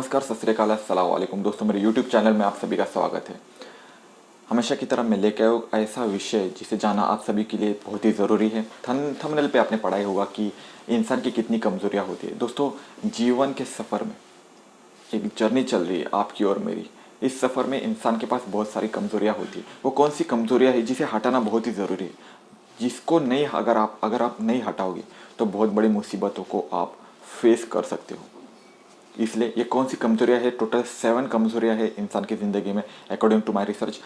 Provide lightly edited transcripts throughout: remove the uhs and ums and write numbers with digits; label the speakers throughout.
Speaker 1: नमस्कार, सत श्री अकाल, अस्सलाम वालेकुम दोस्तों। मेरे YouTube चैनल में आप सभी का स्वागत है। हमेशा की तरह मैं लेकर आया हूँ ऐसा विषय जिसे जाना आप सभी के लिए बहुत ही ज़रूरी है। थंबनेल पे आपने पढ़ा ही होगा कि इंसान की कितनी कमज़ोरियाँ होती है। दोस्तों, जीवन के सफ़र में एक जर्नी चल रही है आपकी और मेरी। इस सफ़र में इंसान के पास बहुत सारी कमज़ोरियाँ होती है। वो कौन सी कमज़ोरियाँ है जिसे हटाना बहुत ही ज़रूरी है, जिसको नहीं अगर आप नहीं हटाओगे तो बहुत बड़ी मुसीबतों को आप फेस कर सकते हो। इसलिए ये कौन सी कमजोरियाँ है, टोटल 7 कमजोरियाँ है इंसान की ज़िंदगी में अकॉर्डिंग टू माय रिसर्च।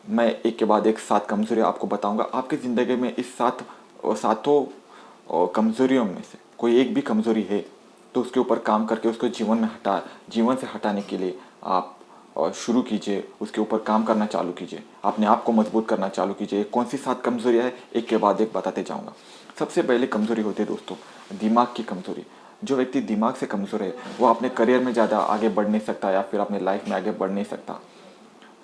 Speaker 1: मैं एक के बाद एक 7 कमजोरियाँ आपको बताऊंगा। आपकी ज़िंदगी में इस सातों कमजोरियों में से कोई एक भी कमजोरी है तो उसके ऊपर काम करके उसको जीवन से हटाने के लिए आप शुरू कीजिए, उसके ऊपर काम करना चालू कीजिए, अपने आप को मजबूत करना चालू कीजिए। कौन सी 7 कमजोरियाँ है एक के बाद एक बताते जाऊँगा। सबसे पहले कमजोरी होती है दोस्तों दिमाग की कमजोरी। जो व्यक्ति दिमाग से कमज़ोर है वो अपने करियर में ज़्यादा आगे बढ़ नहीं सकता या फिर अपने लाइफ में आगे बढ़ नहीं सकता।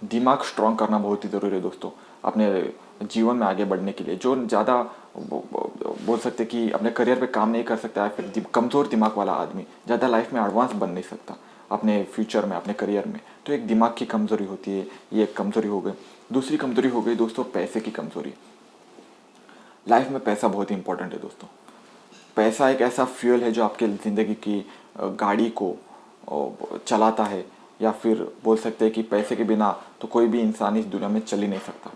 Speaker 1: दिमाग स्ट्रॉन्ग करना बहुत ही ज़रूरी है दोस्तों अपने जीवन में आगे बढ़ने के लिए। जो ज़्यादा बोल सकते कि अपने करियर पे काम नहीं कर सकता या फिर कमज़ोर दिमाग वाला आदमी ज़्यादा लाइफ में एडवांस बन नहीं सकता अपने फ्यूचर में, अपने करियर में। तो एक दिमाग की कमज़ोरी होती है, ये एक कमज़ोरी हो गई। दूसरी कमज़ोरी हो गई दोस्तों पैसे की कमज़ोरी। लाइफ में पैसा बहुत ही इंपॉर्टेंट है दोस्तों। पैसा एक ऐसा फ्यूल है जो आपके ज़िंदगी की गाड़ी को चलाता है, या फिर बोल सकते हैं कि पैसे के बिना तो कोई भी इंसान इस दुनिया में चल ही नहीं सकता।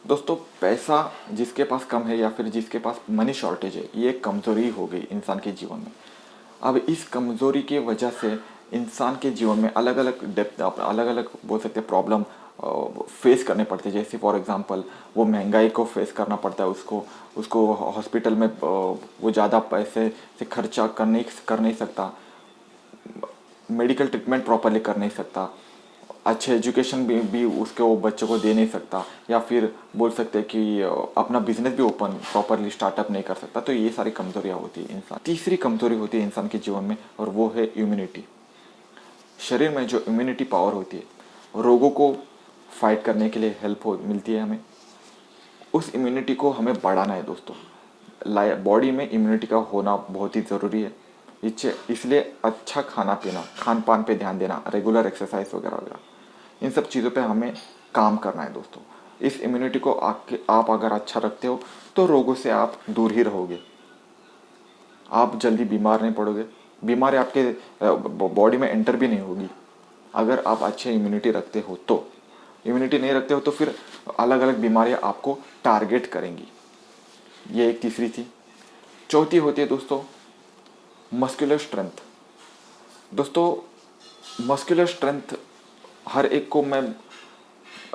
Speaker 1: दोस्तों, पैसा जिसके पास कम है या फिर जिसके पास मनी शॉर्टेज है, ये एक कमज़ोरी हो गई इंसान के जीवन में। अब इस कमज़ोरी की वजह से इंसान के जीवन में अलग अलग बोल सकते हैं प्रॉब्लम फेस करने पड़ते हैं। जैसे फॉर एग्जांपल वो महंगाई को फेस करना पड़ता है, उसको हॉस्पिटल में वो ज़्यादा पैसे से खर्चा कर नहीं सकता, मेडिकल ट्रीटमेंट प्रॉपरली कर नहीं सकता, अच्छे एजुकेशन भी उसके वो बच्चों को दे नहीं सकता, या फिर बोल सकते हैं कि अपना बिजनेस भी ओपन प्रॉपरली स्टार्टअप नहीं कर सकता। तो ये सारी कमजोरियाँ होती है इंसान। तीसरी कमजोरी होती है इंसान के जीवन में और वो है इम्यूनिटी। शरीर में जो इम्यूनिटी पावर होती है, रोगों को फाइट करने के लिए हेल्प मिलती है हमें। उस इम्यूनिटी को हमें बढ़ाना है दोस्तों। बॉडी में इम्यूनिटी का होना बहुत ही ज़रूरी है। इसलिए अच्छा खाना पीना, खान पान पे ध्यान देना, रेगुलर एक्सरसाइज वगैरह वगैरह, इन सब चीज़ों पे हमें काम करना है दोस्तों। इस इम्यूनिटी को आप अगर अच्छा रखते हो तो रोगों से आप दूर ही रहोगे, आप जल्दी बीमार नहीं पड़ोगे, बीमारी आपके बॉडी में एंटर भी नहीं होगी अगर आप अच्छे इम्यूनिटी रखते हो। तो इम्यूनिटी नहीं रखते हो तो फिर अलग अलग बीमारियां आपको टारगेट करेंगी। ये एक तीसरी थी। चौथी होती है दोस्तों मस्कुलर स्ट्रेंथ। दोस्तों, मस्कुलर स्ट्रेंथ हर एक को मैं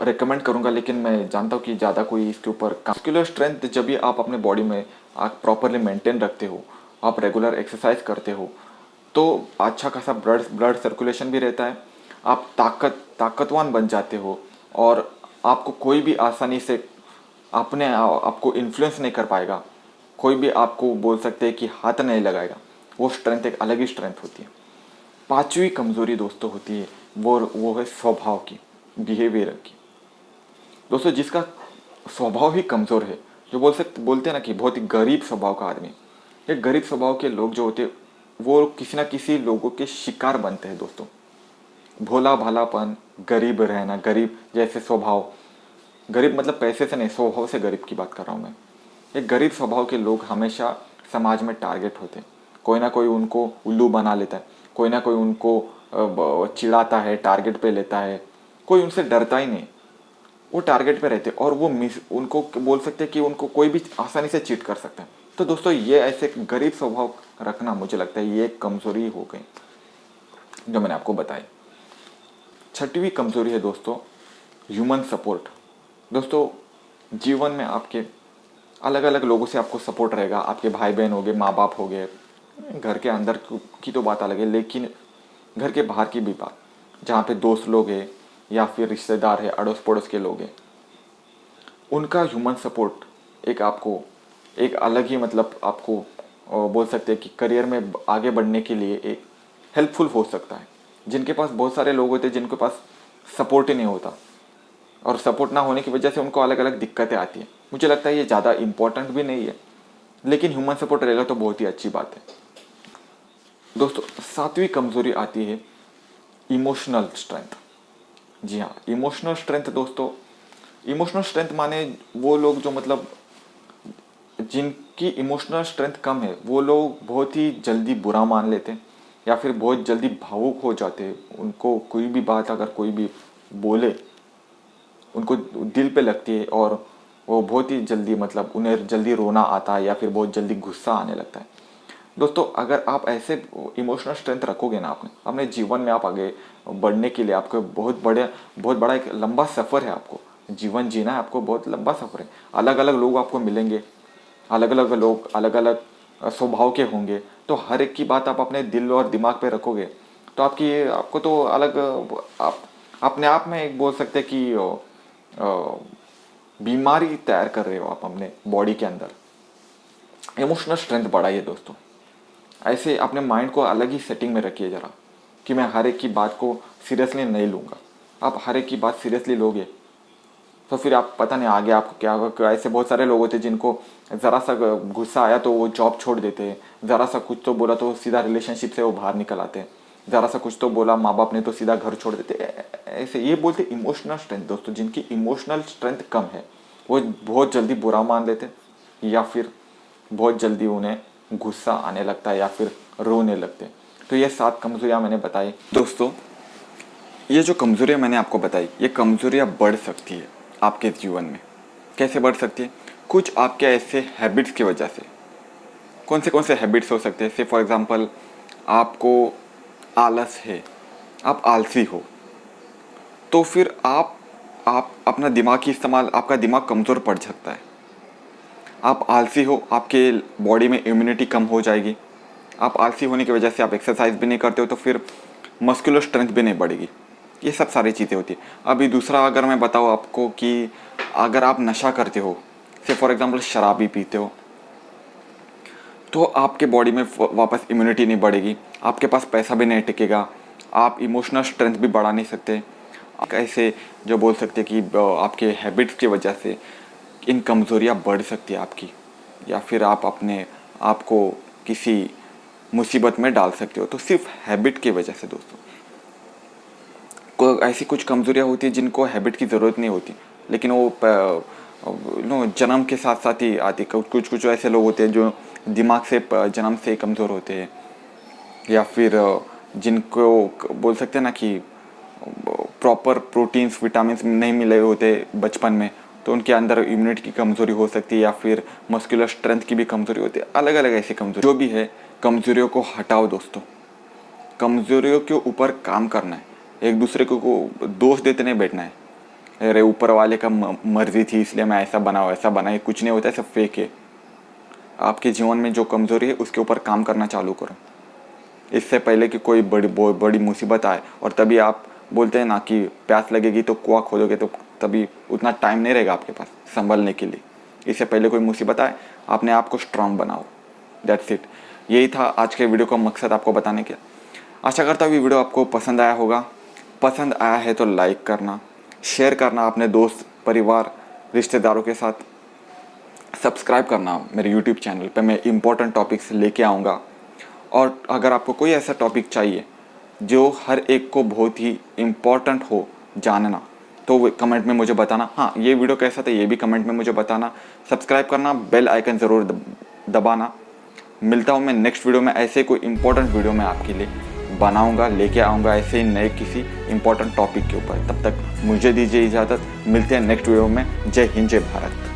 Speaker 1: रेकमेंड करूंगा, लेकिन मैं जानता हूँ कि ज़्यादा कोई इसके ऊपर मस्कुलर स्ट्रेंथ जब भी आप अपने बॉडी में आप प्रॉपरली मेंटेन रखते हो, आप रेगुलर एक्सरसाइज करते हो, तो अच्छा खासा ब्लड सर्कुलेशन भी रहता है, आप ताकतवान बन जाते हो और आपको कोई भी आसानी से आपको इन्फ्लुएंस नहीं कर पाएगा, कोई भी आपको बोल सकते हैं कि हाथ नहीं लगाएगा। वो स्ट्रेंथ एक अलग ही स्ट्रेंथ होती है। पांचवी कमजोरी दोस्तों होती है वो है स्वभाव की, बिहेवियर की। दोस्तों, जिसका स्वभाव ही कमज़ोर है, जो बोलते हैं ना कि बहुत ही गरीब स्वभाव का आदमी, ये गरीब स्वभाव के लोग जो होते हैं वो किसी ना किसी लोगों के शिकार बनते हैं दोस्तों। भोला भालापन, गरीब रहना, गरीब जैसे स्वभाव, गरीब मतलब पैसे से नहीं, स्वभाव से गरीब की बात कर रहा हूँ मैं। ये गरीब स्वभाव के लोग हमेशा समाज में टारगेट होते हैं। कोई ना कोई उनको उल्लू बना लेता है, कोई ना कोई उनको चिढ़ाता है, टारगेट पे लेता है, कोई उनसे डरता ही नहीं, वो टारगेट पे रहते और वो उनको बोल सकते हैं कि उनको कोई भी आसानी से चीट कर सकता है। तो दोस्तों, ये ऐसे गरीब स्वभाव रखना मुझे लगता है ये एक कमजोरी हो गई जो मैंने आपको बताई। छठवीं कमजोरी है दोस्तों ह्यूमन सपोर्ट। दोस्तों, जीवन में आपके अलग अलग लोगों से आपको सपोर्ट रहेगा। आपके भाई बहन हो गए, माँ बाप हो गए, घर के अंदर की तो बात अलग है, लेकिन घर के बाहर की भी बात, जहाँ पे दोस्त लोग हैं या फिर रिश्तेदार है, अड़ोस पड़ोस के लोग हैं, उनका ह्यूमन सपोर्ट एक अलग ही मतलब आपको बोल सकते हैं कि करियर में आगे बढ़ने के लिए एक हेल्पफुल हो सकता है। जिनके पास बहुत सारे लोग होते हैं जिनके पास सपोर्ट ही नहीं होता, और सपोर्ट ना होने की वजह से उनको अलग अलग दिक्कतें आती हैं। मुझे लगता है ये ज़्यादा इंपॉर्टेंट भी नहीं है, लेकिन ह्यूमन सपोर्ट रहेगा तो बहुत ही अच्छी बात है। दोस्तों, सातवीं कमजोरी आती है इमोशनल स्ट्रेंथ। जी हाँ, इमोशनल स्ट्रेंथ दोस्तों, इमोशनल स्ट्रेंथ माने वो लोग जो मतलब जिनकी इमोशनल स्ट्रेंथ कम है, वो लोग बहुत ही जल्दी बुरा मान लेते हैं या फिर बहुत जल्दी भावुक हो जाते हैं। उनको कोई भी बात अगर कोई भी बोले, उनको दिल पे लगती है और वो बहुत ही जल्दी मतलब उन्हें जल्दी रोना आता है या फिर बहुत जल्दी गुस्सा आने लगता है। दोस्तों, अगर आप ऐसे इमोशनल स्ट्रेंथ रखोगे ना अपने जीवन में, आप आगे बढ़ने के लिए आपको बहुत बड़ा एक लंबा सफ़र है। आपको जीवन जीना है, आपको बहुत लंबा सफ़र है। अलग अलग लोग आपको मिलेंगे, अलग अलग लोग अलग अलग स्वभाव के होंगे, तो हर एक की बात आप अपने दिल और दिमाग पे रखोगे तो आपको तो अलग आप अपने आप में एक बोल सकते हैं कि बीमारी तैयार कर रहे हो आप अपने बॉडी के अंदर। इमोशनल स्ट्रेंथ बढ़ाइए दोस्तों। ऐसे अपने माइंड को अलग ही सेटिंग में रखिए ज़रा, कि मैं हर एक की बात को सीरियसली नहीं लूँगा। आप हर एक की बात सीरियसली लोगे तो फिर आप पता नहीं आगे आपको क्या होगा। ऐसे बहुत सारे लोग होते हैं जिनको ज़रा सा गुस्सा आया तो वो जॉब छोड़ देते हैं, ज़रा सा कुछ तो बोला तो सीधा रिलेशनशिप से वो बाहर निकल आते हैं, ज़रा सा कुछ तो बोला माँ बाप ने तो सीधा घर छोड़ देते। ऐसे ये बोलते इमोशनल स्ट्रेंथ। दोस्तों, जिनकी इमोशनल स्ट्रेंथ कम है वो बहुत जल्दी बुरा मान लेते या फिर बहुत जल्दी उन्हें गुस्सा आने लगता है या फिर रोने लगते। तो ये 7 कमज़ोरियाँ मैंने बताई दोस्तों। ये जो कमज़ोरियाँ मैंने आपको बताई, ये कमज़ोरियाँ बढ़ सकती है आपके जीवन में। कैसे बढ़ सकती है? कुछ आपके ऐसे हैबिट्स की वजह से। कौन से हैबिट्स हो सकते हैं? से फॉर एग्ज़ाम्पल, आपको आलस है, आप आलसी हो, तो फिर आप अपना दिमागी इस्तेमाल, आपका दिमाग कमज़ोर पड़ सकता है। आप आलसी हो, आपके बॉडी में इम्यूनिटी कम हो जाएगी। आप आलसी होने की वजह से आप एक्सरसाइज भी नहीं करते हो तो फिर मस्कुलर स्ट्रेंथ भी नहीं बढ़ेगी। ये सब सारी चीज़ें होती है। अभी दूसरा अगर मैं बताऊँ आपको कि अगर आप नशा करते हो, से फॉर एग्ज़ाम्पल शराबी पीते हो, तो आपके बॉडी में वापस इम्यूनिटी नहीं बढ़ेगी, आपके पास पैसा भी नहीं टिकेगा, आप इमोशनल स्ट्रेंथ भी बढ़ा नहीं सकते। ऐसे जो बोल सकते हैं कि आपके हैबिट्स की वजह से इन कमज़ोरियाँ बढ़ सकती है आपकी, या फिर आप अपने आप को किसी मुसीबत में डाल सकते हो। तो सिर्फ हैबिट की वजह से दोस्तों, को ऐसी कुछ कमज़ोरियाँ होती हैं जिनको हैबिट की ज़रूरत नहीं होती, लेकिन वो जन्म के साथ साथ ही आती। कुछ ऐसे लोग होते हैं जो दिमाग से जन्म से कमज़ोर होते हैं, या फिर जिनको बोल सकते हैं ना कि प्रॉपर प्रोटीन्स विटामिन्स नहीं मिले होते बचपन में, तो उनके अंदर इम्यूनिटी की कमज़ोरी हो सकती है, या फिर मस्कुलर स्ट्रेंथ की भी कमज़ोरी होती है। अलग अलग ऐसी कमज़ोरी जो भी है, कमज़ोरियों को हटाओ दोस्तों। कमज़ोरियों के ऊपर काम करना है, एक दूसरे को दोष देते नहीं बैठना है। अरे ऊपर वाले का मर्जी थी इसलिए मैं ऐसा बना वैसा बना, ये कुछ नहीं होता है, सब फेक है। आपके जीवन में जो कमज़ोरी है उसके ऊपर काम करना चालू करो, इससे पहले कि कोई बड़ी मुसीबत आए। और तभी आप बोलते हैं ना कि प्यास लगेगी तो कुआं खोदोगे, तो तभी उतना टाइम नहीं रहेगा आपके पास संभलने के लिए। इससे पहले कोई मुसीबत आए, अपने आप को स्ट्रांग बनाओ। That's it. यही था आज के वीडियो का मकसद, आपको बताने का। आशा करता हूँ ये वीडियो आपको पसंद आया होगा। पसंद आया है तो लाइक करना, शेयर करना अपने दोस्त, परिवार, रिश्तेदारों के साथ। सब्सक्राइब करना मेरे यूट्यूब चैनल पे, मैं इम्पोर्टेंट टॉपिक्स लेके आऊँगा। और अगर आपको कोई ऐसा टॉपिक चाहिए जो हर एक को बहुत ही इम्पोर्टेंट हो जानना, तो वो कमेंट में मुझे बताना। हाँ, ये वीडियो कैसा था ये भी कमेंट में मुझे बताना। सब्सक्राइब करना, बेल आइकन ज़रूर दबाना। मिलता हूँ मैं नेक्स्ट वीडियो में। ऐसे कोई इम्पोर्टेंट वीडियो मैं आपके लिए बनाऊँगा, लेके आऊँगा ऐसे ही नए किसी इम्पोर्टेंट टॉपिक के ऊपर। तब तक मुझे दीजिए इजाज़त। मिलते हैं नेक्स्ट वीडियो में। जय हिंद, जय भारत।